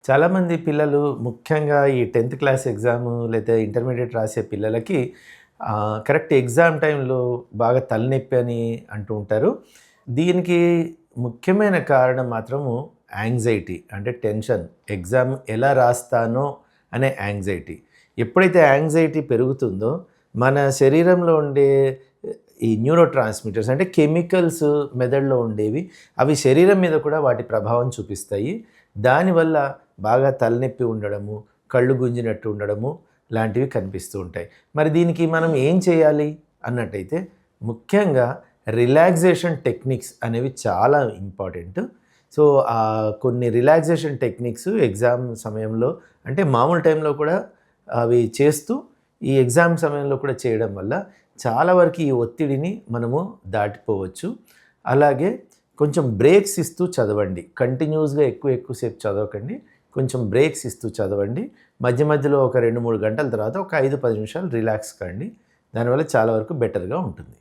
చాలామంది పిల్లలు ముఖ్యంగా ఈ 10థ్ క్లాస్ ఎగ్జాము లేదా ఇంటర్మీడియేట్ రాసే పిల్లలకి కరెక్ట్ ఎగ్జామ్ టైంలో బాగా తలనొప్పి అని అంటూ ఉంటారు. దీనికి ముఖ్యమైన కారణం మాత్రము యాంగ్జైటీ అంటే టెన్షన్. ఎగ్జామ్ ఎలా రాస్తానో అనే యాంగ్జైటీ. ఎప్పుడైతే యాంగ్జైటీ పెరుగుతుందో మన శరీరంలో ఉండే ఈ న్యూరో ట్రాన్స్మిటర్స్ అంటే కెమికల్స్ మెదడులో ఉండేవి అవి శరీరం మీద కూడా వాటి ప్రభావం చూపిస్తాయి. దానివల్ల బాగా తలనొప్పి ఉండడము, కళ్ళు గుంజినట్టు ఉండడము లాంటివి కనిపిస్తూ ఉంటాయి. మరి దీనికి మనం ఏం చేయాలి అన్నట్టయితే ముఖ్యంగా రిలాక్సేషన్ టెక్నిక్స్ అనేవి చాలా ఇంపార్టెంట్. సో, కొన్ని రిలాక్సేషన్ టెక్నిక్స్ ఎగ్జామ్ సమయంలో అంటే మామూలు టైంలో కూడా అవి చేస్తూ ఈ ఎగ్జామ్ సమయంలో కూడా చేయడం వల్ల చాలా వరకు ఈ ఒత్తిడిని మనము దాటిపోవచ్చు. అలాగే కొంచెం బ్రేక్స్ ఇస్తూ చదవండి. కంటిన్యూస్‌గా ఎక్కువ సేపు చదవకండి. కొంచెం బ్రేక్స్ ఇస్తూ చదవండి. మధ్య మధ్యలో ఒక 2, 3 గంటల తర్వాత ఒక 5, 10 నిమిషాలు రిలాక్స్ కండి. దానివల్ల చాలా వరకు బెటర్‌గా ఉంటుంది.